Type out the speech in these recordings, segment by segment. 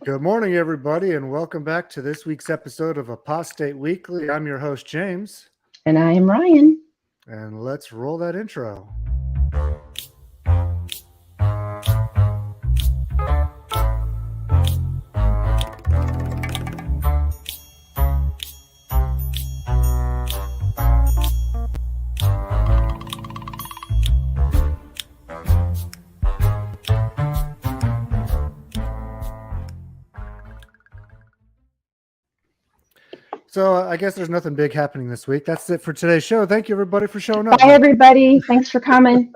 Good morning, everybody, and welcome back to this week's episode of Apostate Weekly. I'm your host, James, And I am Ryan. and let's roll that intro. So I guess there's nothing big happening this week. That's it for today's show. Thank you, everybody, for showing up. Bye, everybody. Thanks for coming.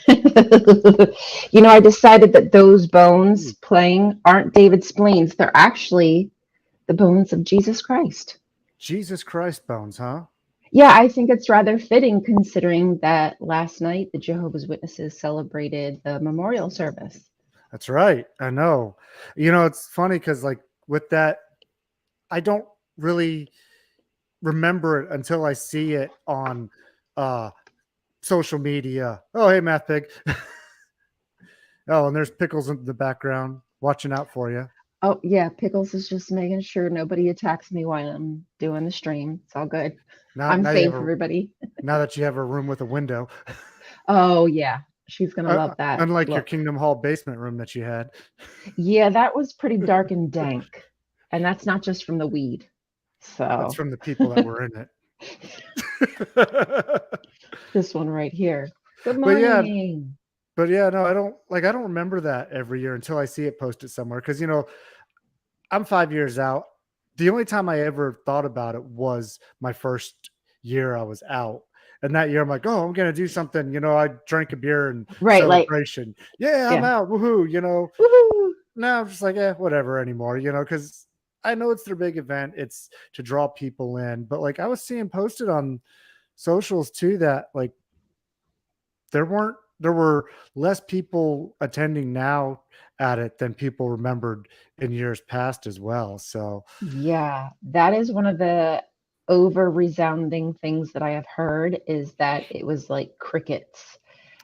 I decided that those bones playing aren't David spleens. They're actually the bones of Jesus Christ. Jesus Christ bones, huh? Yeah, I think it's rather fitting considering that last night the Jehovah's Witnesses celebrated the memorial service. That's right. I know. It's funny because, like, with that, I don't really remember it until I see it on social media. Oh, hey, Math Pig. Oh, and there's Pickles in the background watching out for you. Oh, yeah, Pickles is just making sure nobody attacks me while I'm doing the stream. It's all good. I'm safe, everybody. Now that you have a room with a window. Oh, yeah. She's going to love that. Unlike your Kingdom Hall basement room that you had. Yeah, that was pretty dark and dank. And that's not just from the weed. So that's from the people that were in it. This one right here. Good morning. But yeah, no, I don't remember that every year until I see it posted somewhere. Because I'm 5 years out. The only time I ever thought about it was my first year I was out. And that year I'm like, oh, I'm gonna do something. I drank a beer and celebration. I'm out. Woohoo, Woohoo. Now I'm just like, whatever anymore, because I know it's their big event. It's to draw people in. But like I was seeing posted on socials too that like there were less people attending now at it than people remembered in years past as well. So yeah, that is one of the over resounding things that I have heard is that it was like crickets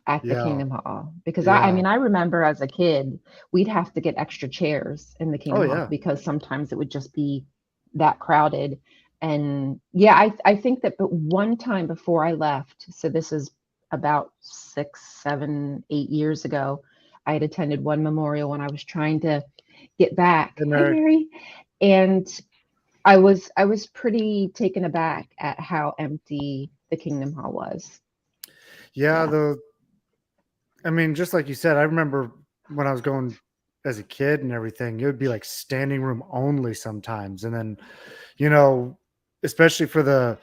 at the Kingdom Hall. Because I remember as a kid, we'd have to get extra chairs in the Kingdom Hall because sometimes it would just be that crowded. And yeah, I think that one time before I left, so this is about 6, 7, 8 years ago, I had attended one memorial when I was trying to get back. Hi, Mary. And I was pretty taken aback at how empty the Kingdom Hall was. Yeah. Just like you said, I remember when I was going as a kid and everything, it would be like standing room only sometimes. And then, especially for the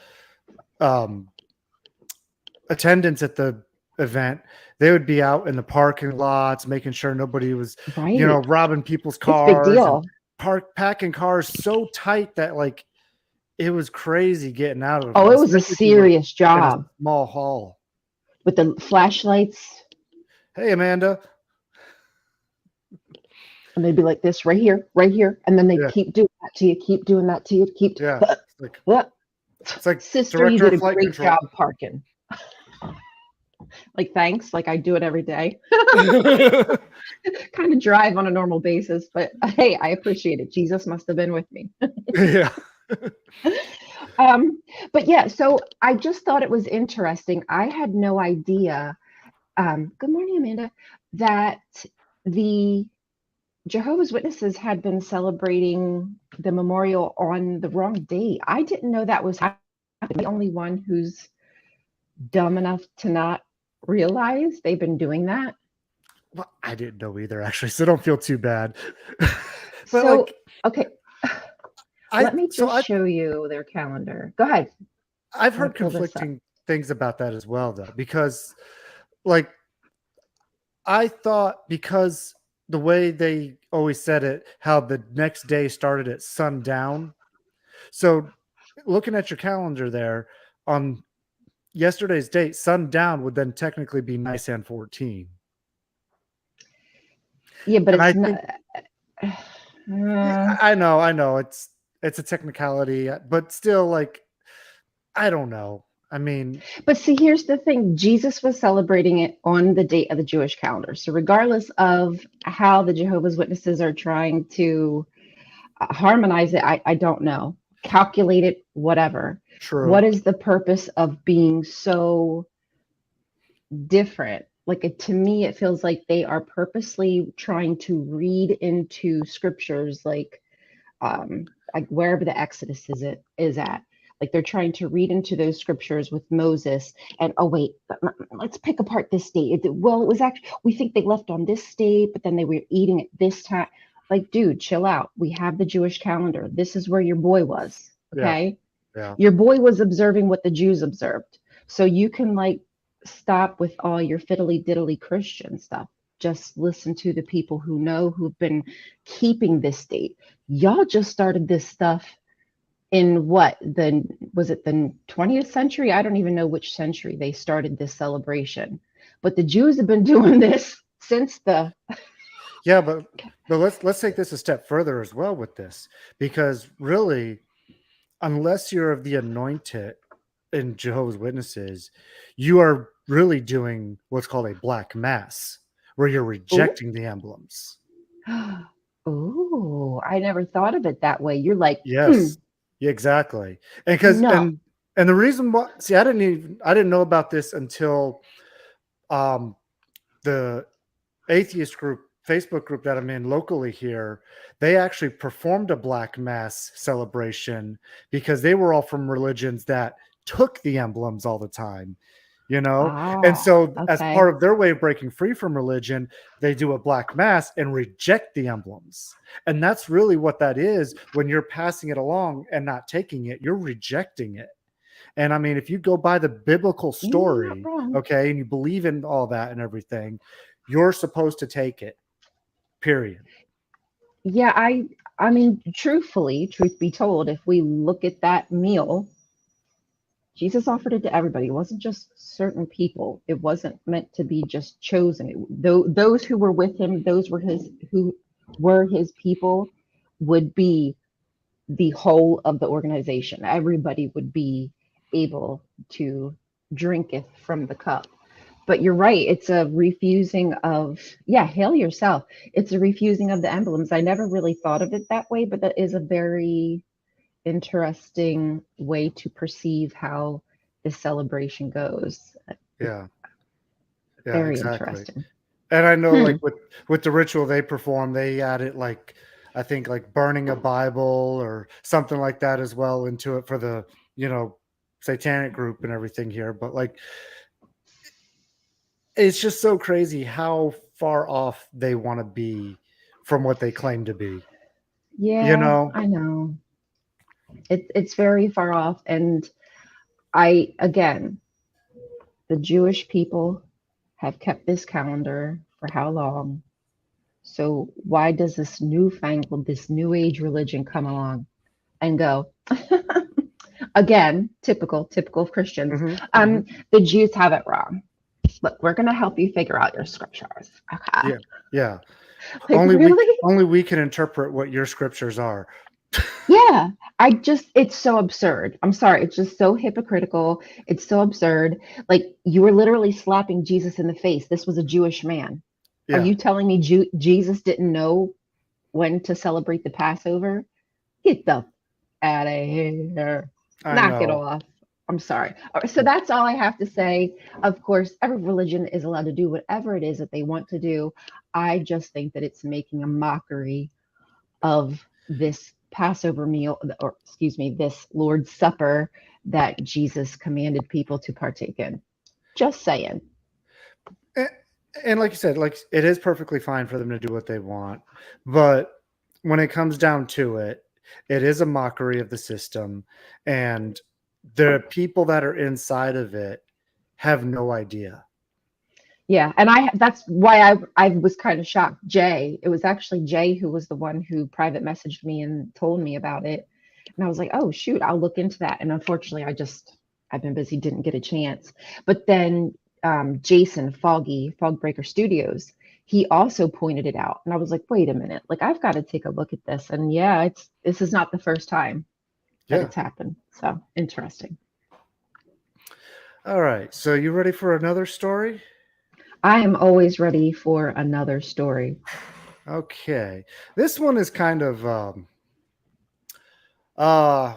attendance at the event, they would be out in the parking lots, making sure nobody was, robbing people's cars. It's a big deal. Packing cars so tight that like it was crazy getting out of it. Oh, it was a serious job. In a small hall with the flashlights. Hey, Amanda. And they'd be like this right here, and then they keep doing that to you, keep doing that to you, keep. Yeah. It's like sister, you did a great job parking. Like, thanks. Like I do it every day. Kind of drive on a normal basis, but hey, I appreciate it. Jesus must have been with me. Yeah. But yeah, so I just thought it was interesting. I had no idea. Good morning, Amanda. That the Jehovah's Witnesses had been celebrating the memorial on the wrong date. I didn't know that was happening. I'm the only one who's dumb enough to not realize they've been doing that. Well, I didn't know either, actually, so don't feel too bad. Okay. Let me show you their calendar. Go ahead. I've heard conflicting things about that as well, though, because like I thought because the way they always said it, how the next day started at sundown. So looking at your calendar there on yesterday's date, sundown would then technically be Nisan 14. Yeah, but and I know it's a technicality, but still, like, I don't know. I mean, but see, here's the thing. Jesus was celebrating it on the date of the Jewish calendar. So regardless of how the Jehovah's Witnesses are trying to harmonize it, I don't know. Calculate it, whatever. True. What is the purpose of being so different? Like to me, it feels like they are purposely trying to read into scriptures, like wherever the Exodus is at. Like they're trying to read into those scriptures with Moses, and oh wait, let's pick apart this date. Well, it was actually, we think they left on this date, but then they were eating at this time. Like, dude, chill out. We have the Jewish calendar. This is where your boy was. Okay. Yeah. Your boy was observing what the Jews observed. So you can like stop with all your fiddly diddly Christian stuff. Just listen to the people who know, who've been keeping this date. Y'all just started this stuff in was it the 20th century? I don't even know which century they started this celebration, but the Jews have been doing this since the. Yeah, but let's take this a step further as well with this, because really, unless you're of the anointed in Jehovah's Witnesses, you are really doing what's called a black mass, where you're rejecting the emblems. Oh, I never thought of it that way. You're like, yes, exactly. And because and the reason why, see, I didn't know about this until the atheist group, Facebook group that I'm in locally here, they actually performed a black mass celebration because they were all from religions that took the emblems all the time, and so as part of their way of breaking free from religion, they do a black mass and reject the emblems. And that's really what that is. When you're passing it along and not taking it, you're rejecting it. And I mean, if you go by the biblical story, okay, and you believe in all that and everything, you're supposed to take it, period. Yeah, I mean, truth be told, if we look at that meal, Jesus offered it to everybody. It wasn't just certain people. It wasn't meant to be just chosen. Those who were with him, who were his people, would be the whole of the organization. Everybody would be able to drinketh from the cup. But you're right. It's a refusing of, hail yourself. It's a refusing of the emblems. I never really thought of it that way, but that is a very interesting way to perceive how this celebration goes. Yeah. Very exactly. interesting. And I know like with the ritual they perform, they added like, I think like burning a Bible or something like that as well into it for the, satanic group and everything here. But like, it's just so crazy how far off they want to be from what they claim to be. Yeah, I know. It's very far off. And again, the Jewish people have kept this calendar for how long? So why does this new age religion come along and go? Again, typical of Christians. The Jews have it wrong. Look, we're going to help you figure out your scriptures. Okay. Yeah. Like, only we can interpret what your scriptures are. Yeah. It's so absurd. I'm sorry. It's just so hypocritical. It's so absurd. Like you were literally slapping Jesus in the face. This was a Jewish man. Yeah. Are you telling me Jesus didn't know when to celebrate the Passover? Get the out of here. Knock it off. I'm sorry. So that's all I have to say. Of course, every religion is allowed to do whatever it is that they want to do. I just think that it's making a mockery of this Passover meal, or excuse me, this Lord's Supper that Jesus commanded people to partake in. Just saying. And like you said, like it is perfectly fine for them to do what they want. But when it comes down to it, it is a mockery of the system. And the people that are inside of it have no idea. Yeah, and that's why I was kind of shocked. It was actually Jay who was the one who private messaged me and told me about it. And I was like, oh shoot, I'll look into that. And unfortunately, I've been busy, didn't get a chance. But then Jason Fogbreaker Studios, he also pointed it out. And I was like, wait a minute, like I've got to take a look at this. And this is not the first time that it's happened. So interesting. All right. So you ready for another story? I am always ready for another story. Okay. This one is kind of Uh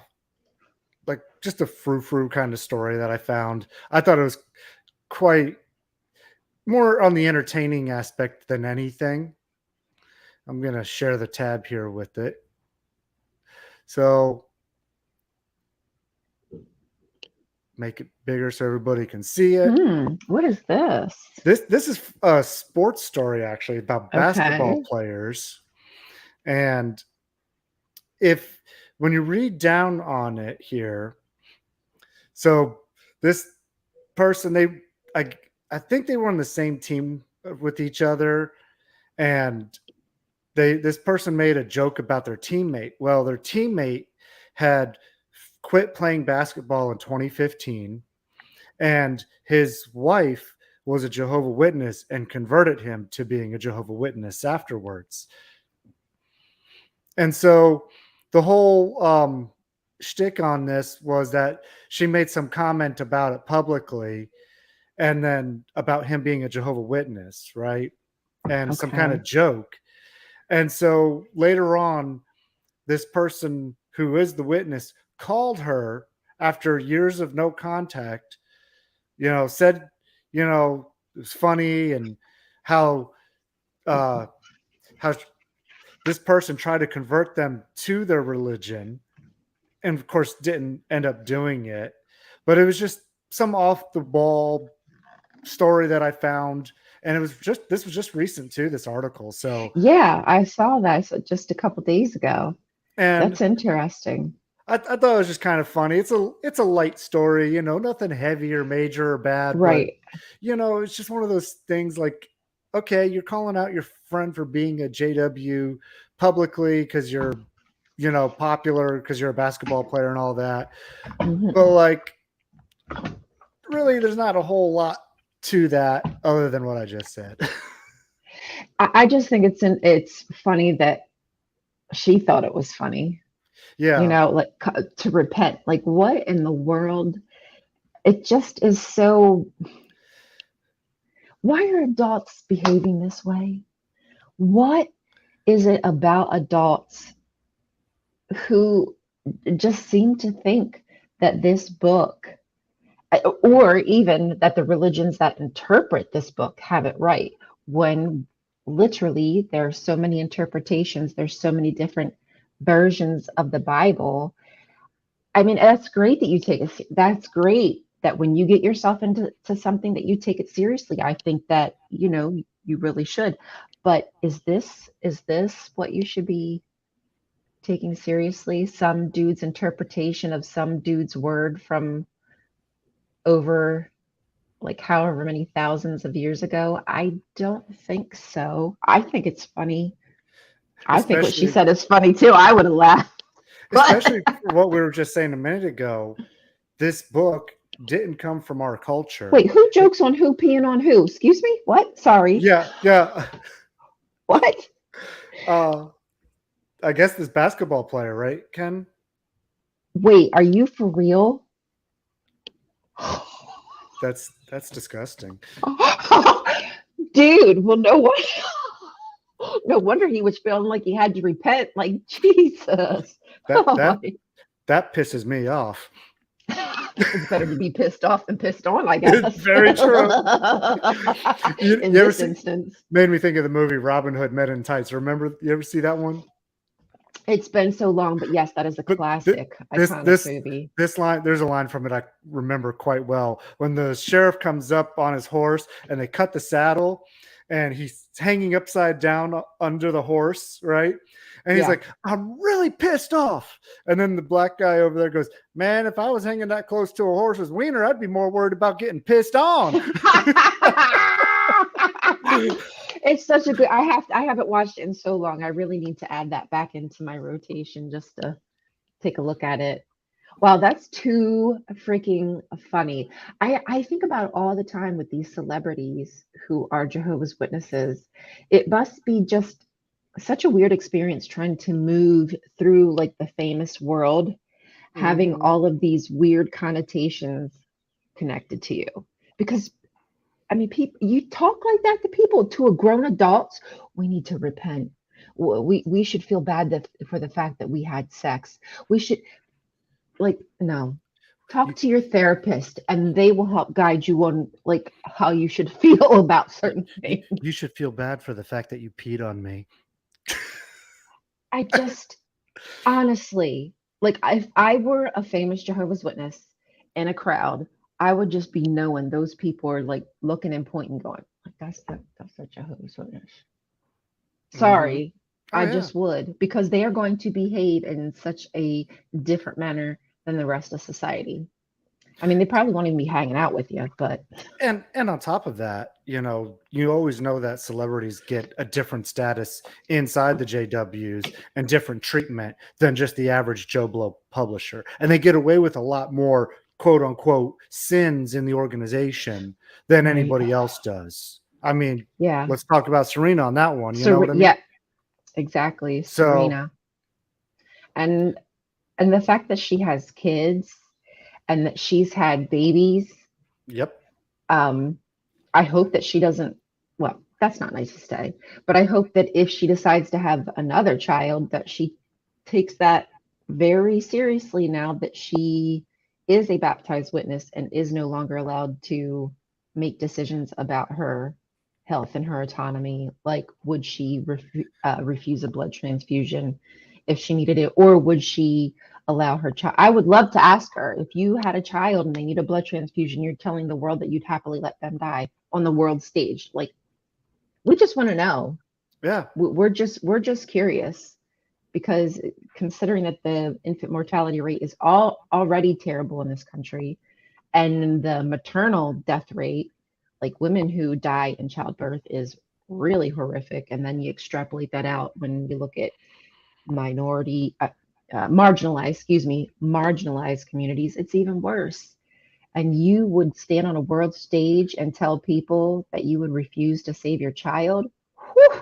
like just a frou-frou kind of story that I found. I thought it was quite more on the entertaining aspect than anything. I'm going to share the tab here with it. So make it bigger so everybody can see it. What is this? This is a sports story actually about basketball players. And if when you read down on it here, so this person I think they were on the same team with each other, and this person made a joke about their teammate. Well, their teammate had quit playing basketball in 2015, and his wife was a Jehovah's Witness and converted him to being a Jehovah's Witness afterwards. And so the whole shtick on this was that she made some comment about it publicly, and then about him being a Jehovah's Witness, right? And some kind of joke. And so later on, this person who is the witness called her after years of no contact, said, it was funny, and how this person tried to convert them to their religion, and of course didn't end up doing it. But it was just some off the ball story that I found, and this was just recent too, this article. So yeah, I saw that just a couple days ago. And that's interesting. I thought it was just kind of funny. It's a light story, nothing heavy or major or bad, right? But, it's just one of those things like, okay, you're calling out your friend for being a JW publicly because you're, popular because you're a basketball player and all that. But like, really, there's not a whole lot to that other than what I just said. I just think it's funny that she thought it was funny. Yeah. Like to repent. Like, what in the world? It just is so. Why are adults behaving this way? What is it about adults who just seem to think that this book, or even that the religions that interpret this book have it right, when literally there are so many interpretations, there's so many different versions of the Bible. I mean, that's great that you take it. That's great that when you get yourself into something that you take it seriously. I think that, you really should. But is this what you should be taking seriously? Some dude's interpretation of some dude's word from over like however many thousands of years ago? I don't think so. I think it's funny. I think what she said is funny too. I would have laughed. Especially for what we were just saying a minute ago. This book didn't come from our culture. Wait, who jokes on who peeing on who? Excuse me? What? Sorry. Yeah. What? I guess this basketball player, right, Ken? Wait, are you for real? That's disgusting. Dude, well, no wonder he was feeling like he had to repent. Like, Jesus. That pisses me off. It's better to be pissed off than pissed on, I guess. It's very true. In this instance. Made me think of the movie Robin Hood Men in Tights. Remember, you ever see that one? It's been so long, but yes, that is a classic, iconic movie. This line, there's a line from it I remember quite well. When the sheriff comes up on his horse and they cut the saddle and he's hanging upside down under the horse, right? And he's like, I'm really pissed off. And then the black guy over there goes, man, if I was hanging that close to a horse's wiener, I'd be more worried about getting pissed on. It's such a good, I haven't watched it in so long. I really need to add that back into my rotation just to take a look at it. Wow, that's too freaking funny. I think about it all the time with these celebrities who are Jehovah's Witnesses. It must be just such a weird experience trying to move through like the famous world, having all of these weird connotations connected to you. Because I mean, people, you talk like that to people, to a grown adults. We need to repent. We should feel bad for the fact that we had sex. We should, like, no. Talk You, to your therapist and they will help guide you on like how you should feel about certain things. you should feel bad for the fact that you peed on me. I just honestly, like, if I were a famous Jehovah's Witness in a crowd, I would just be knowing those people are like looking and pointing, going, like, that's a Jehovah's Witness. Hmm. Sorry, Oh I yeah. just would, because they are going to behave in such a different manner than the rest of society. I mean, they probably won't even be hanging out with you, but And on top of that, you always know that celebrities get a different status inside the JWs and different treatment than just the average Joe Blow publisher. And they get away with a lot more quote unquote sins in the organization than right. anybody else does. I mean, Yeah. let's talk about Serena on that one. You know what I mean? Yeah, exactly. So, Serena. And the fact that she has kids and that she's had babies, yep. um, I hope that she doesn't, well, that's not nice to say, but I hope that if she decides to have another child, that she takes that very seriously now that she is a baptized witness and is no longer allowed to make decisions about her health and her autonomy. Like, would she refuse a blood transfusion if she needed it, or would she allow her child? I would love to ask her, if you had a child and they need a blood transfusion, you're telling the world that you'd happily let them die on the world stage. Like, we just want to know. Yeah. We're just curious, because considering that the infant mortality rate is already terrible in this country, and the maternal death rate, like women who die in childbirth, is really horrific. And then you extrapolate that out when you look at marginalized communities, it's even worse. And you would stand on a world stage and tell people that you would refuse to save your child. Whew,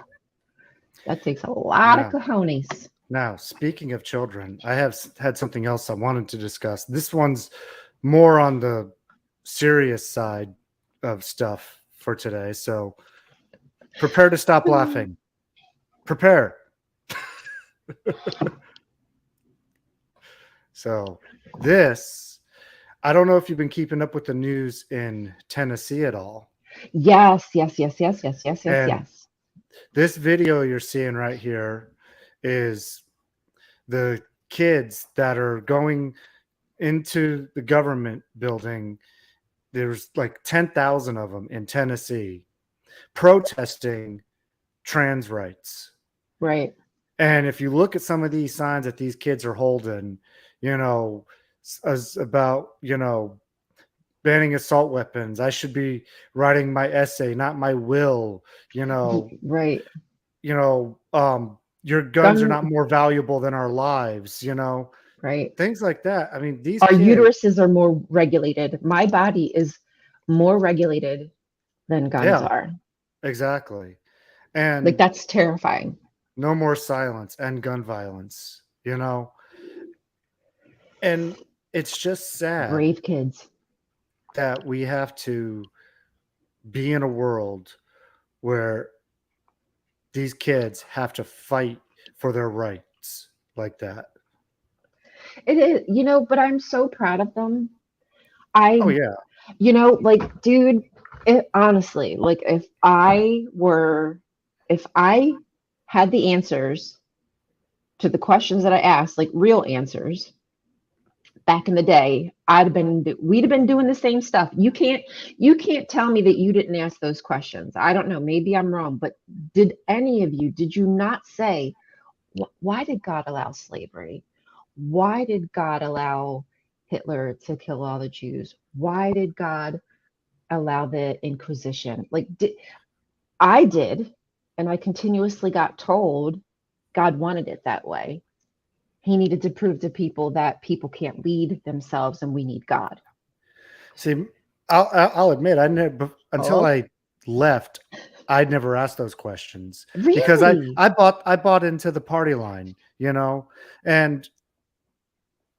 that takes a lot of Now, cojones. now, speaking of children, I have had something else I wanted to discuss. This one's more on the serious side of stuff for today. So prepare to stop laughing. Prepare. So this, I don't know if you've been keeping up with the news in Tennessee at all. Yes, yes, yes, yes, yes, yes, yes, And yes. this video you're seeing right here is the kids that are going into the government building. There's like 10,000 of them in Tennessee protesting trans rights. Right. And if you look at some of these signs that these kids are holding, as about, banning assault weapons, I should be writing my essay, not my will, Right. your guns are Gun. not more valuable than our lives, Right. things like that. I mean, these Our kids, uteruses are more regulated. My body is more regulated than guns yeah, are. exactly. Like, And that's terrifying. no more silence and gun violence, and it's just sad Brave kids. that we have to be in a world where these kids have to fight for their rights like that. It is, but I'm so proud of them. Oh I, yeah. like, dude, honestly, like, if I had the answers to the questions that I asked, like real answers back in the day, we'd have been doing the same stuff. You can't tell me that you didn't ask those questions. I don't know, maybe I'm wrong, but did you not say, why did God allow slavery? Why did God allow Hitler to kill all the Jews? Why did God allow the Inquisition? Like, I did, and I continuously got told God wanted it that way. He needed to prove to people that people can't lead themselves and we need God. See, I'll admit, I never, until Oh, I left, I'd never asked those questions because I really? I bought I bought into the party line, and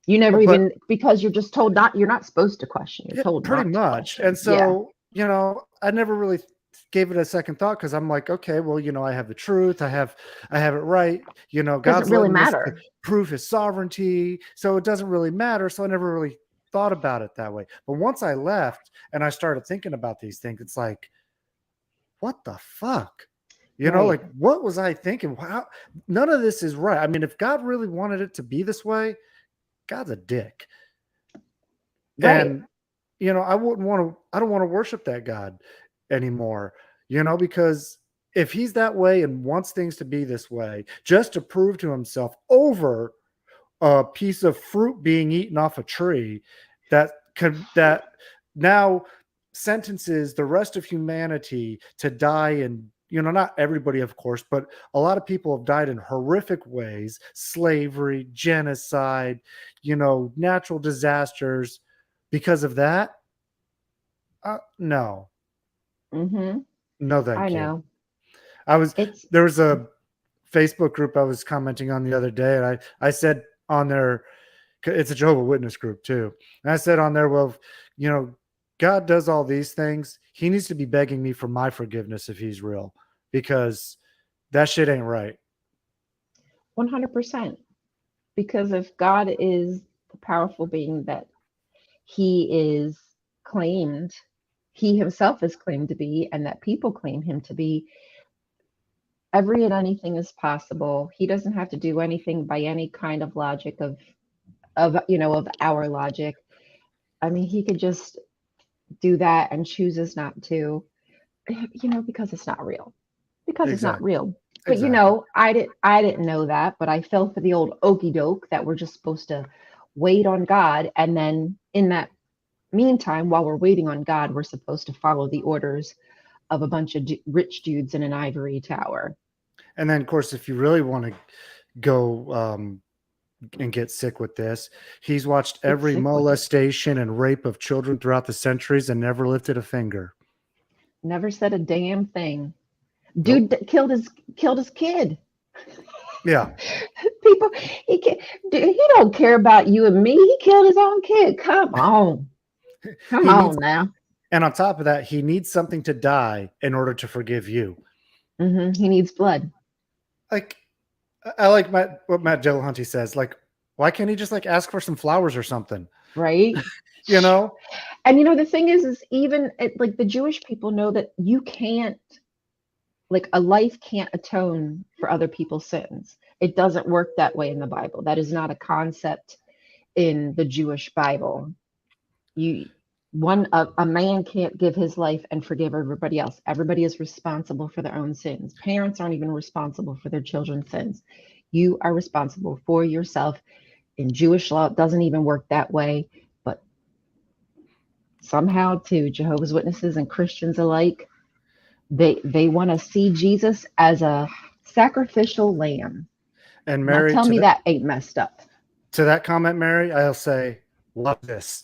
You never but even, because you're just told not, you're not supposed to question. You're yeah, told pretty not to much. question. And Yeah. so, I never really gave it a second thought because I'm like, okay, well, I have the truth. I have it right. Doesn't God's really letting us to matter. prove his sovereignty. So it doesn't really matter. So I never really thought about it that way. But once I left and I started thinking about these things, it's like, what the fuck? Right. Like, what was I thinking? Wow, none of this is right. I mean, if God really wanted it to be this way, God's a dick. Right. And I don't want to worship that God anymore, because if he's that way and wants things to be this way, just to prove to himself over a piece of fruit being eaten off a tree that now sentences the rest of humanity to die, and not everybody, of course, but a lot of people have died in horrific ways: slavery, genocide, natural disasters. Because of that, no, Mm-hmm. no, I thank you. know. I was It's There was a Facebook group I was commenting on the other day, and I said on there, it's a Jehovah's Witness group too, and I said on there, well, God does all these things. He needs to be begging me for my forgiveness if he's real, because that shit ain't right. 100%. Because if God is the powerful being that he is claimed, he himself is claimed to be, and that people claim him to be, every and anything is possible. He doesn't have to do anything by any kind of logic of our logic. I mean, he could just do that and chooses not to, because it's not real. Because it's not Exactly. real. But Exactly. I didn't know that, but I fell for the old okey doke that we're just supposed to wait on God, and then in that meantime, while we're waiting on God, we're supposed to follow the orders of a bunch of rich dudes in an ivory tower. And then, of course, if you really want to go and get sick with this, he's watched Get every sick with it. molestation and rape of children throughout the centuries and never lifted a finger. Never said a damn thing. Nope. Dude killed his kid. Yeah. People, he don't care about you and me. He killed his own kid. Come on, come He needs, on now. and on top of that, he needs something to die in order to forgive you. He needs blood. Like, I like what Matt Dillahunty says. Like, why can't he just like ask for some flowers or something? Right? You know? And the thing is even like the Jewish people know that you can't, like, a life can't atone for other people's sins. It doesn't work that way in the Bible. That is not a concept in the Jewish Bible. You a man can't give his life and forgive everybody else. Everybody is responsible for their own sins. Parents aren't even responsible for their children's sins. You are responsible for yourself. In Jewish law, it doesn't even work that way. But somehow, to Jehovah's Witnesses and Christians alike, they want to see Jesus as a sacrificial lamb. And Now Mary, tell me that ain't messed up. to that comment, Mary, I'll say, love this.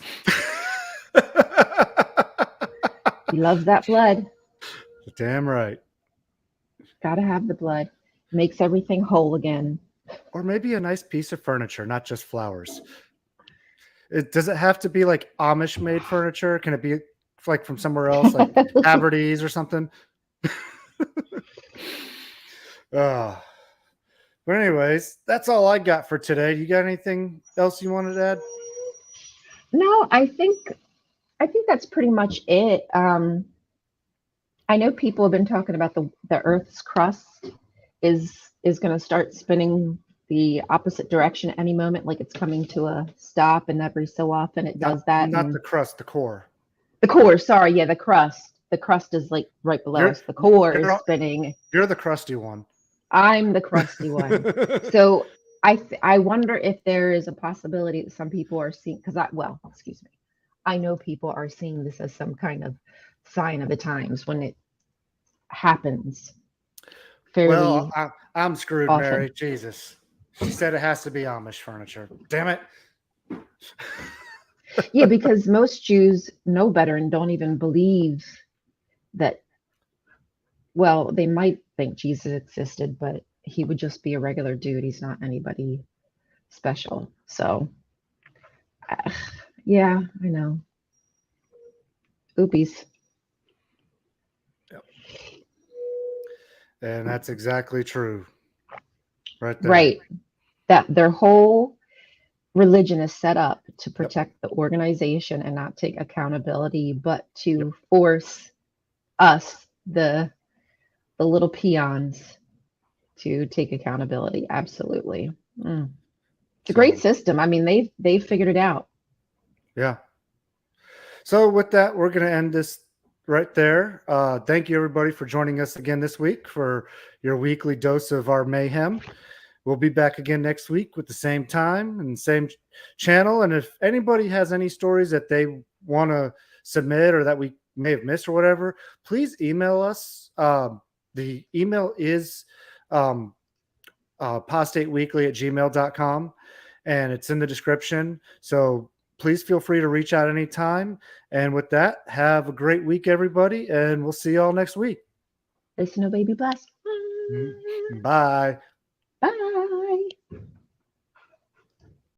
He loves that blood. Damn right. Gotta have the blood. Makes everything whole again. Or maybe a nice piece of furniture, not just flowers. Does it have to be like Amish made furniture? Can it be like from somewhere else, like Haverty's or something? But anyways, that's all I got for today. You got anything else you wanted to add? No, I think that's pretty much it. I know people have been talking about the Earth's crust is going to start spinning the opposite direction at any moment, like it's coming to a stop, and every so often it does that. Not And the crust, the core. the core, sorry, yeah, the crust. The crust is like right below us. The core is you're, spinning. You're the crusty one. I'm the crusty one. So I wonder if there is a possibility that some people are seeing, excuse me, I know people are seeing this as some kind of sign of the times when it happens fairly Well, I'm screwed, often. Mary. Jesus. She said it has to be Amish furniture. Damn it. Yeah, because most Jews know better and don't even believe that, well, they might think Jesus existed, but he would just be a regular dude. He's not anybody special. So, yeah, I know. Oopies. Yep. And that's exactly true. Right there. Right. That their whole religion is set up to Yep. protect the organization and not take accountability, but Yep. to force us, the little peons, to take accountability. Absolutely. Mm. It's a great So, system. I mean, they've figured it out. yeah. So with that, we're going to end this right there. Thank you, everybody, for joining us again this week for your weekly dose of our mayhem. We'll be back again next week with the same time and same channel. And if anybody has any stories that they want to submit or that we may have missed or whatever, please email us. The email is postateweekly@gmail.com, and it's in the description. So please feel free to reach out anytime. And with that, have a great week, everybody, and we'll see you all next week. Listen to Baby Bless. Bye. Bye.